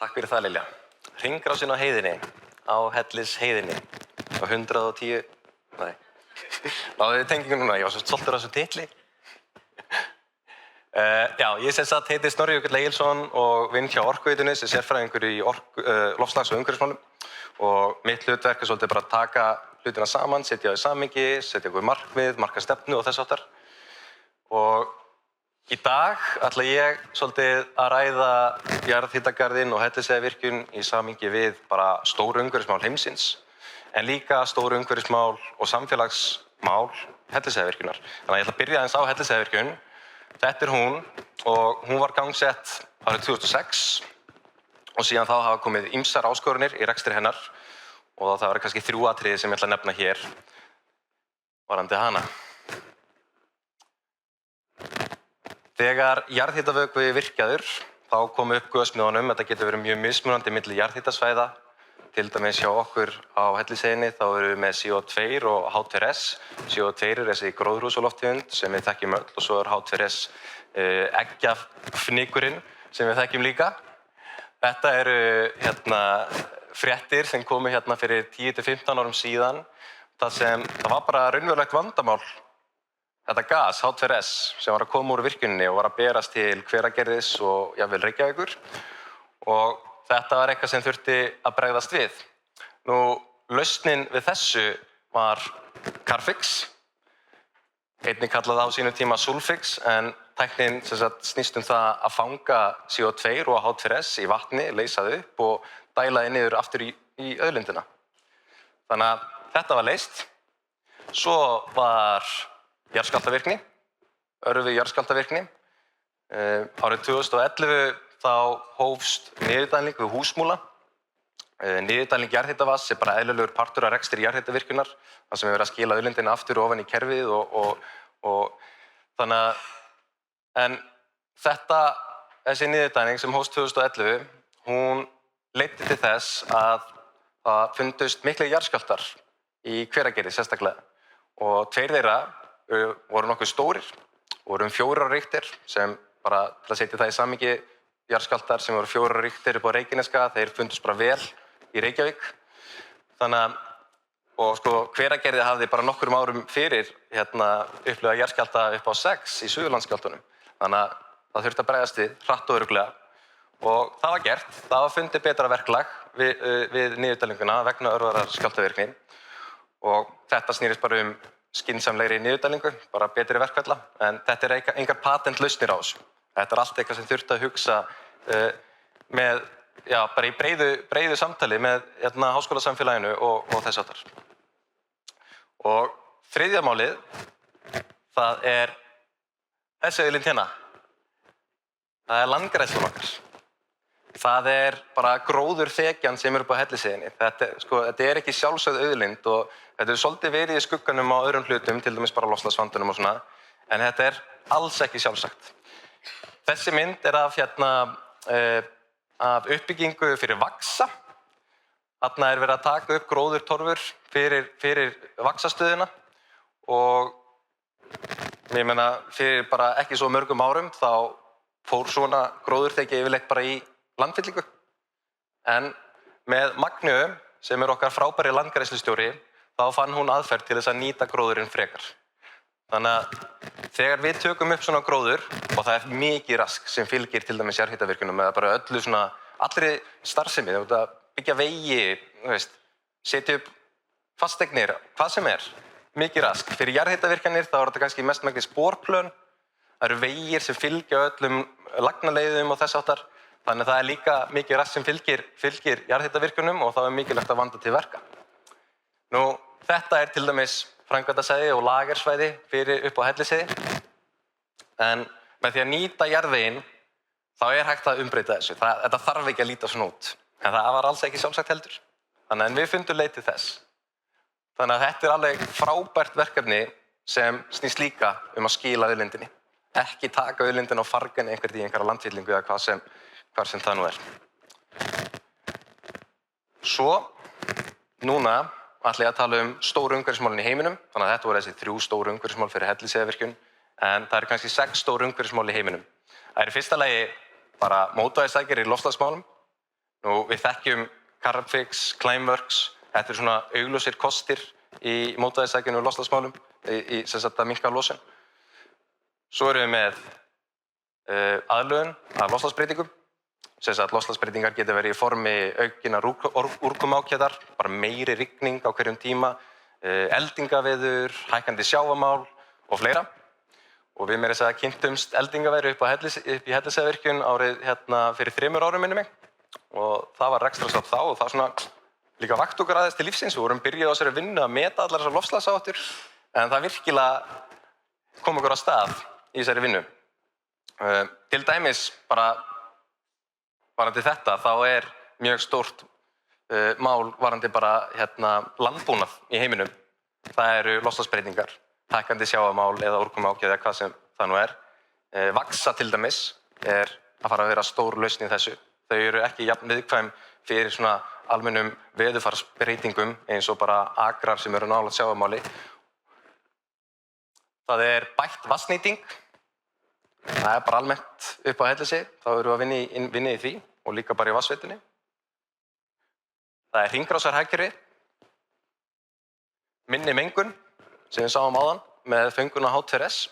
Takk fyrir það, Lilja. Hringrásin á heiðinni, á Hellisheiðinni, á 110... Nei. Náðu þið tengingu núna, ég var svo stoltur af þessum titli. Já, ég sem sagt heiti Snorri Jökull Egilsson og vinn hjá Orkuveitunni sem sérfræðingur í loftslags- og umhverfismálum. Og mitt hlutverk er svolítið bara að taka hlutina saman, setja það í samhengi, setja einhver markmið, marka stefnu og þess háttar. Og í dag ætla ég svolítið að ræða jarðhitagarðinn og Hellisheiðarvirkjun í samhengi við bara stóru umhverfismál heimsins, en líka stóru umhverfismál og samfélagsmál Hellisheiðarvirkjunar. Þannig að ég ætla að byrja aðeins á Hellisheiðarvirkjun. Þetta er hún og hún var gangsett árið 2006 og síðan þá hafa komið ýmsar áskoranir í rekstri hennar og það verður kannski 3 atriði sem ég ætla að nefna hér varðandi hana. Þegar jarðhitavökvi er virkjaður þá komu upp gosmjónum, þetta getur verið mjög mismunandi milli jarðhitasvæða. Til dæmis hjá okkur á Hellisheiðinni þá erum við með CO2 og H2S. CO2 er þessi gróðurhúsalofttegund sem við þekkjum öll og svo er H2S eggjafnykurinn sem við þekkjum líka. Þetta eru fréttir sem komu fyrir 10-15 árum síðan það var bara raunverulegt vandamál. Þetta gas, H2S, sem var að koma úr virkjuninni og var að berast til Hveragerðis og jafnvel Reykjavíkur. Og þetta var eitthvað sem þurfti að bregðast við. Nú, lausnin við þessu var Carfix, einnig kallað á sínum tíma Sulfix, en tæknin snýst það að fanga CO2 og H2S í vatni, leysa þau upp og dæla þau niður aftur í auðlindina. Þannig að þetta var leyst. Svo var jarðskjálftavirkni, örvi jarðskjálftavirkni. Árið 2011 þá hófst niðurdæling við Húsmúla. Niðurdæling jarðhitavatns er bara eðlilegur partur af rekstri jarðhitavirkjunar, þar sem er verið að skila auðlindina aftur ofan í kerfið og þannig að en þessi niðurdæling sem hófst 2011, hún leiddi til þess að það fundust miklir jarðskjálftar í Hveragerði sérstaklega og 2 þeirra voru nokkuð stórir, voru 4 á Richter sem bara til að setja það í samhengi jarðskjálftar sem voru 4 á Richter upp á Reykjaneska, þeir fundust bara vel í Reykjavík. Þannig að Hveragerði hafði bara nokkrum árum fyrir upplifað jarðskjálfta upp á 6 í Suðurlandsskjálftunum. Þannig að það þurfti að bregðast við hratt og örugglega. Og það var gert, það var fundið betra verklag við niðurdælinguna vegna örvaðrar skjálftavirkni. Og þetta snýrist bara skynsamlegri niðurdælingu, bara betri verkfalla, en þetta er engar patentlausnir á þessu. Þetta er allt eitthvað sem þurfti að hugsa bara í breiðu samtali með háskólasamfélaginu og þess háttar. Og þriðja málið, það er þessi auðlind hérna. Það er landgræðslan okkar. Það er bara gróðurþekjan sem er upp á Hellisheiðinni. Þetta er ekki sjálfsögð auðlind og þetta er svolítið verið í skugganum á öðrum hlutum, til dæmis bara loftslagsvandanum og svona, en þetta er alls ekki sjálfsagt. Þessi mynd er af uppbyggingu fyrir vaxa. Þarna er verið að taka upp gróðurtorfur fyrir vaxastöðina og ég meina fyrir bara ekki svo mörgum árum þá fór svona gróðurþekja yfirleitt bara í landfyllingu. En með Magneu, sem er okkar frábæri landgræðslustjóri, þá fann hún aðferð til þess að nýta gróðurinn frekar. Þannig að þegar við tökum upp svona gróður, og það er mikið rask sem fylgir til dæmis jarðhitavirkjunum eða bara allri starfsemi, byggja vegi, setja upp fasteignir, hvað sem er, mikið rask. Fyrir jarðhitavirkjanir þá er þetta kannski mestmegnis sporplön, það eru vegir sem fylgja öllum lagnaleiðum og þess háttar, þannig að það er líka mikið rask sem fylgir jarðhitavirkjunum og þá er mikilvægt að vanda til verka. Nú, þetta er til dæmis framkvæmdasvæði og lagersvæði upp á Hellisheiði. En með því að nýta jarðveginn, þá er hægt að umbreyta þessu. Þetta þarf ekki að líta svona út. En það var alls ekki sjálfsagt heldur. Þannig að við fundum leið til þess. Þannig að þetta er alveg frábært verkefni sem snýst líka að skila auðlindinni. Ekki taka auðlindina og farga henni í einhverja landfyllingu eða hvar sem það nú er. Svo, núna ætla ég að tala stóru umhverfismálin í heiminum, þannig að þetta voru þessi 3 stóru umhverfismál fyrir Hellisheiðarvirkjun, en það eru kannski 6 stóru umhverfismál í heiminum. Það er í fyrsta lagi bara mótvægisaðgerðir í loftslagsmálum, Við þekkjum Carbfix, Climeworks, þetta svona augljósir kostir í mótvægisaðgerðum og loftslagsmálum, sem sagt að minnka losun. Svo erum við með aðlögun að loftslagsbreytingum, sem sagt loftslagsbreytingar geta verið í formi aukinnar úrkomuákæðar, bara meiri rigning á hverjum tíma, eldingaveður, hækkandi sjávarmál og fleira. Og við meira að segja kynntumst eldingaveðri upp í Hellisheiðarvirkjun árið fyrir 3 árum minni mig. Og það var rekstrarstopp þá og það svona líka vakt okkur aðeins til lífsins. Við vorum byrjuð á þessari vinnu að meta allar þessar loftslagsáhættur, en það virkilega kom okkur á stað í þessari vinnu. Til dæmis bara varðandi þetta, þá er mjög stórt mál varðandi bara landbúnað í heiminum. Það eru loftslagsbreytingar, hækkandi sjávarmál eða úrkomuákæði eða hvað sem það nú er. Vaxa til dæmis er að fara að vera stór lausn í þessu. Þau eru ekki jafn viðkvæm fyrir svona almennum veðurfarsbreytingum eins og bara akrar sem eru nálægt sjávarmáli. Það er bætt vatnsnýting. Það er bara almennt upp á Hellisheiði. Þá erum við að vinna í því og líka bara í vatnsveitunni. Það er hringrásarhagkerfi. Minni mengun, sem við sáum áðan, með föngun á H2S.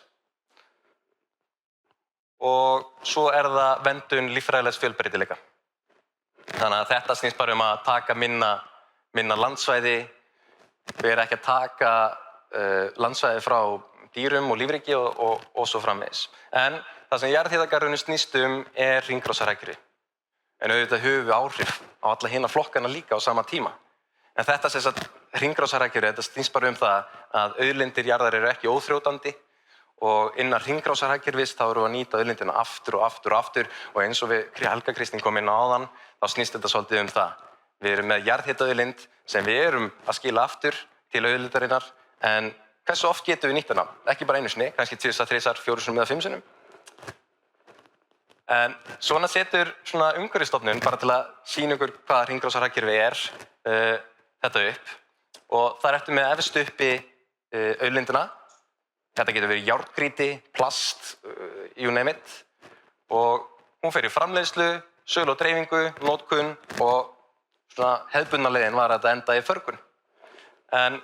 Og svo er það verndun líffræðilegs fjölbreytileika. Þannig að þetta snýst bara að taka minna landsvæði. Við erum ekki að taka landsvæði frá dýrum og lífríki og svo framvegis. En það sem jarðhitagarðurinn snýst er hringrásarhagkerfi. En auðvitað höfum við áhrif á alla hina flokkana líka á sama tíma. En þetta sem sagt hringrásarhagkerfi, þetta snýst bara það að auðlindir jarðar eru ekki óþrjótandi og innan hringrásarhagkerfis þá erum við að nýta auðlindina aftur og aftur og aftur og eins og Helga Kristín kom inn á áðan, þá snýst þetta svolítið það. Við erum með jarðhitaauðlind sem við erum að skila aftur til auðlindarinnar, en hversu oft getum við nýtt hana? Ekki bara einu sinni, kannski 2, 3, 4 eða 5 sinnum. En svona setur Umhverfisstofnun bara til að sýna ykkur hvað hringrásarhagkerfi þetta upp. Og þar ertu með efst uppi auðlindina. Þetta getur verið járngrýti, plast, you name it. Og hún fer í framleiðslu, sölu og dreifingu, notkun og hefðbundna leiðin var að þetta enda í förgun. En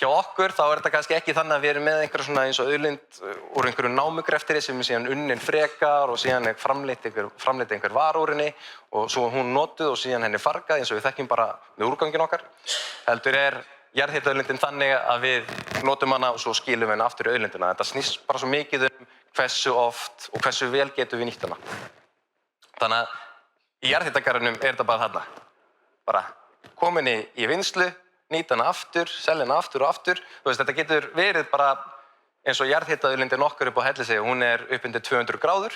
hjá okkur þá er þetta kannski ekki þannig að við erum með einhverja eins og auðlind úr einhverju námugreftri sem er síðan unnin frekar og síðan er framleitt einhver var úr henni og svo hún notuð og síðan henni fargað eins og við þekkjum bara með úrgangin okkar. Heldur er jarðhitaauðlindin þannig að við notum hana og svo skilum við henni aftur í auðlindina. Þetta snýst bara svo mikið hversu oft og hversu vel getum við nýtt hana. Þannig að í jarðhitagarðinum er þetta bara þarna. Bara komin í vinnslu, nýta hana aftur, selja hana aftur og aftur. Þetta getur verið bara eins og jarðhitaauðlindin okkar upp á Hellisheiði, hún er upp undir 200 gráður.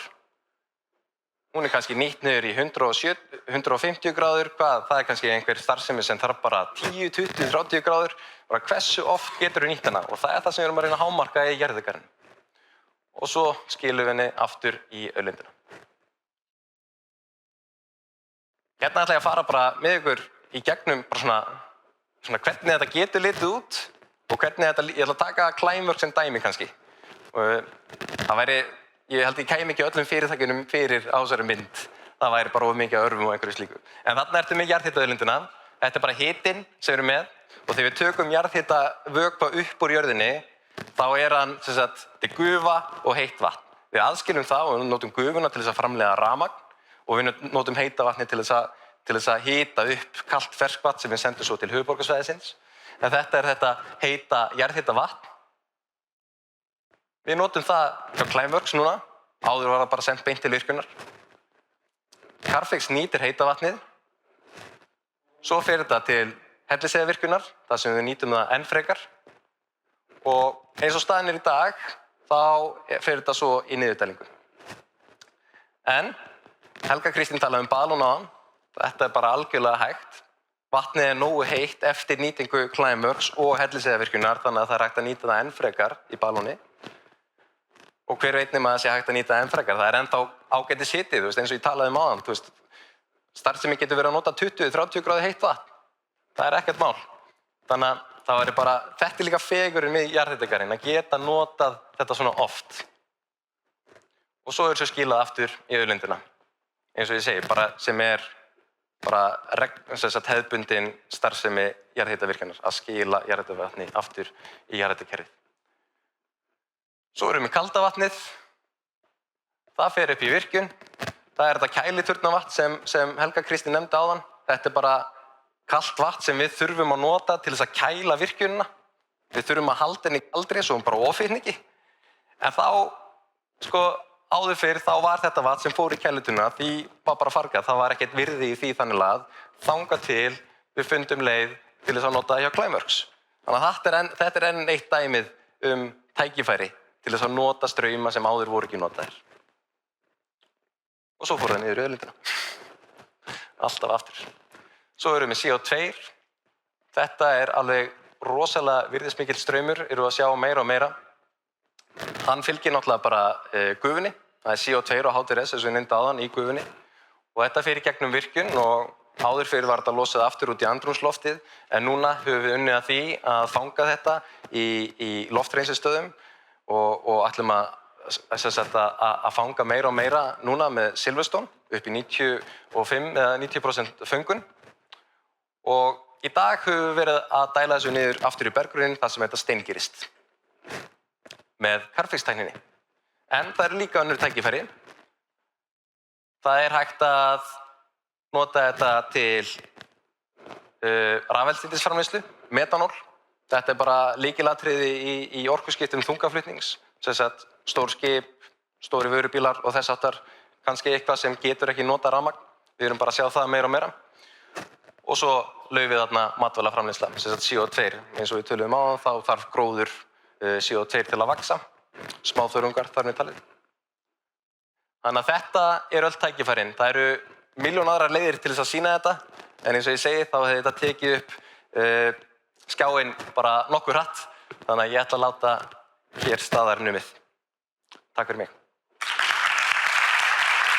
Hún er kannski nýtt niður í 150 gráður, það er kannski einhver starfsemi sem þarf bara 10, 20, 30 gráður. Bara hversu oft getur við nýtt hana? Og það er það sem við erum að reyna að hámarka í jarðhitagarðinum. Og svo skilum við henni aftur í auðlindina. Hérna ætla ég að fara bara með ykkur í gegnum bara svona hvernig þetta getur litið út og hvernig þetta, ég ætla að taka Climeworks sem dæmi kannski. Það væri, ég held ég kæmi ekki öllum fyrirtækjunum fyrir á þessari mynd. Það væri bara of mikið af örvum og einhverju slíku. En þarna ertu með jarðhitaauðlindina. Þetta er bara hitinn sem við erum með. Og þegar við tökum jarðhitavökva upp úr jörðinni, þá er hann, þetta er gufa og heitt vatn. Við aðskilum það og við notum gufuna til þess að framleiða rafmagn og við notum heita vatni til þess að hita upp kalt ferskvatn sem við sendum svo til höfuðborgarsvæðisins. En þetta er þetta heita jarðhitavatn. Við notum það hjá Climeworks núna. Áður var það bara sendt beint til virkjunar. Carbfix nýtir heita vatnið. Svo fer þetta til Hellisheiðarvirkjunar, þar sem við nýtum það enn frekar. Og eins og staðan er í dag, þá fer þetta svo í niðurdælingu. En Helga Kristín talaði baðlón áðan. Þetta er bara algjörlega hægt. Vatnið er nógu heitt eftir nýtingu Climeworks og Hellisheiðarvirkjunar, þannig að það er hægt að nýta það enn frekar í baðlóni. Og hver veit nema að það sé hægt að nýta enn frekar. Það er ennþá ágætis hiti, eins og ég talaði áðan. Starfsemi getur verið að nota 20-30 gráðu heitt vatn. Það er ekkert mál. Þannig að það væri bara, þetta er líka fegurinn við jarðhitagarðinn, að geta notað þetta svona oft. Og svo er svo skilað aftur í auðlindina. Eins og ég segi, bara sem er bara hefðbundin starfsemi jarðhitavirkjunar að skila jarðhitavatni aftur í jarðhitakerfið. Svo erum við kalda vatnið. Það fer upp í virkjun. Það er þetta kæliturnavatn sem Helga Kristín nefndi áðan. Þetta er bara kalt vatn sem við þurfum að nota til þess að kæla virkjunina. Við þurfum að halda henni kaldri svo hún bara ofhitni ekki. En þá, áður fyrr þá var þetta vatn sem fór í kælitunna, því var bara fargað. Það var ekkert virði í því þannig að þangað til við fundum leið til þess að nota hjá Climeworks. Þannig að þetta er enn eitt dæmið tækifæri til þess að nota strauma sem áður voru ekki notaðir. Og svo fór það niður í auðlindina. Alltaf aftur. Svo erum við CO2. Þetta er alveg rosalega virðismikill straumur, erum við að sjá meira og meira. Hann fylgir náttúrulega bara gufunni. Það er CO2 og H2S, eins og ég nefndi áðan, í gufunni. Og þetta fer í gegnum virkjun og áður fyrir var þetta losað aftur út í andrúmsloftið, en núna höfum við unnið að því að fanga þetta í loftreynslustöðum og ætlum að fanga meira og meira núna með Silverstone upp í 95 eða 90% föngun. Og í dag höfum við verið að dæla þessu niður aftur í berggrunninn þar sem þetta steingerist með Carbfix-tækninni. En það eru líka önnur tækifæri. Það er hægt að nota þetta til rafeldsneytisframleiðslu, metanól. Þetta er bara lykilatriði í orkuskiptum þungaflutnings. Sem sagt, stór skip, stóri vörubílar og þess háttar, kannski eitthvað sem getur ekki nota rafmagn. Við erum bara að sjá það meira og meira. Og svo laufið þarna matvælaframleiðsla, sem sagt CO2. Eins og við töluðum á, þá þarf gróður CO2 til að vaxa. Smáþörungar þar með talið. Þannig að þetta er öll tækifærin. Það eru milljón aðrar leiðir til þess að sýna þetta, en eins og ég segi þá hefði þetta tekið upp skjáinn bara nokkuð hratt, þannig að ég ætla að láta hér staðar numið. Takk fyrir mig.